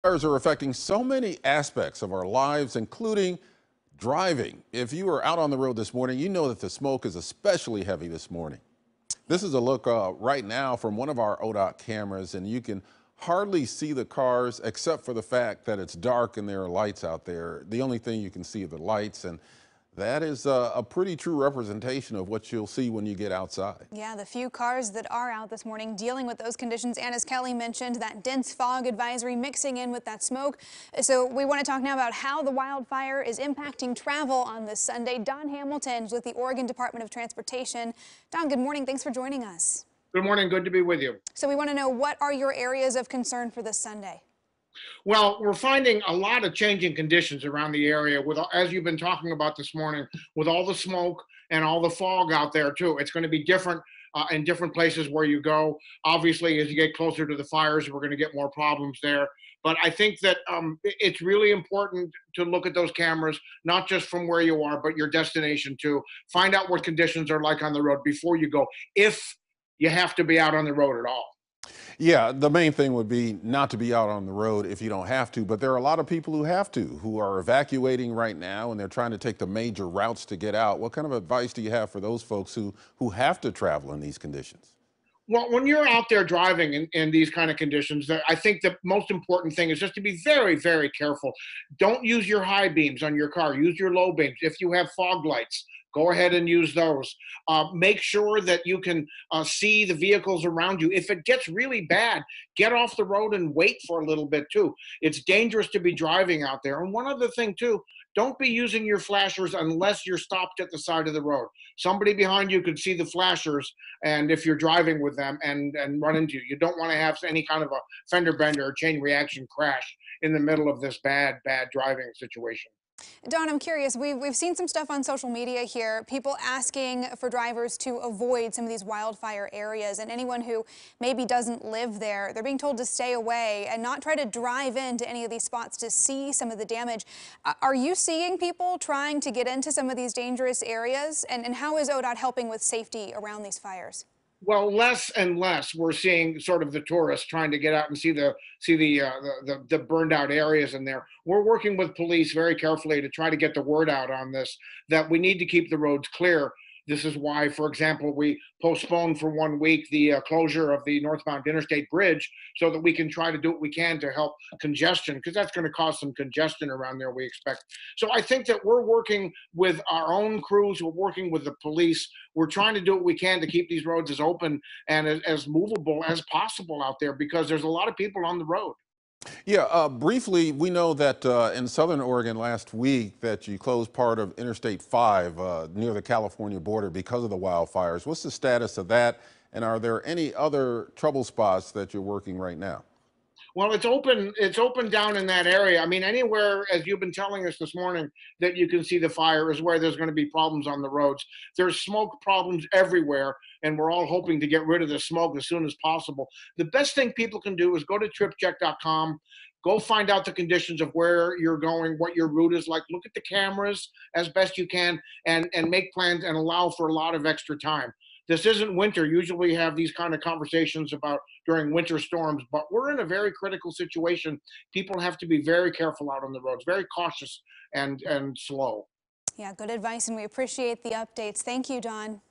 Fires are affecting so many aspects of our lives, including driving. If you are out on the road this morning, you know that the smoke is especially heavy this morning. This is a look right now from one of our ODOT cameras, and you can hardly see the cars except for the fact that it's dark and there are lights out there. The only thing you can see are the lights, and that is a pretty true representation of what you'll see when you get outside. Yeah, the few cars that are out this morning dealing with those conditions. And as Kelly mentioned, that dense fog advisory mixing in with that smoke. So we want to talk now about how the wildfire is impacting travel on this Sunday. Don Hamilton is with the Oregon Department of Transportation. Don, good morning. Thanks for joining us. Good morning. Good to be with you. So we want to know, what are your areas of concern for this Sunday? Well, we're finding a lot of changing conditions around the area with, as you've been talking about this morning, with all the smoke and all the fog out there too. It's going to be different in different places where you go. Obviously, as you get closer to the fires, we're going to get more problems there. But I think that it's really important to look at those cameras, not just from where you are, but your destination too. Find out what conditions are like on the road before you go, if you have to be out on the road at all. Yeah, the main thing would be not to be out on the road if you don't have to, but there are a lot of people who have to, who are evacuating right now, and they're trying to take the major routes to get out. What kind of advice do you have for those folks who have to travel in these conditions? Well, when you're out there driving in these kind of conditions, I think the most important thing is just to be very, very careful. Don't use your high beams on your car. Use your low beams. If you have fog lights, go ahead and use those. Make sure that you can see the vehicles around you. If it gets really bad, get off the road and wait for a little bit too. It's dangerous to be driving out there. And one other thing too, don't be using your flashers unless you're stopped at the side of the road. Somebody behind you could see the flashers, and if you're driving with them and run into you, you don't want to have any kind of a fender bender or chain reaction crash in the middle of this bad driving situation. Don, I'm curious, we've seen some stuff on social media here, people asking for drivers to avoid some of these wildfire areas, and anyone who maybe doesn't live there, they're being told to stay away and not try to drive into any of these spots to see some of the damage. Are you seeing people trying to get into some of these dangerous areas? And how is ODOT helping with safety around these fires? Well, less and less we're seeing sort of the tourists trying to get out and see the burned out areas in there. We're working with police very carefully to try to get the word out on this, that we need to keep the roads clear. This is why, for example, we postponed for 1 week the closure of the northbound interstate bridge, so that we can try to do what we can to help congestion, because that's going to cause some congestion around there, we expect. So I think that we're working with our own crews, we're working with the police, we're trying to do what we can to keep these roads as open and as movable as possible out there, because there's a lot of people on the road. Yeah, briefly, we know that in Southern Oregon last week that you closed part of Interstate 5 near the California border because of the wildfires. What's the status of that? And are there any other trouble spots that you're working right now? Well, it's open. It's open down in that area. I mean, anywhere, as you've been telling us this morning, that you can see the fire is where there's going to be problems on the roads. There's smoke problems everywhere, and we're all hoping to get rid of the smoke as soon as possible. The best thing people can do is go to tripcheck.com, go find out the conditions of where you're going, what your route is like. Look at the cameras as best you can, and make plans and allow for a lot of extra time. This isn't winter. Usually we have these kind of conversations about during winter storms, but we're in a very critical situation. People have to be very careful out on the roads, very cautious and slow. Yeah, good advice, and we appreciate the updates. Thank you, Don.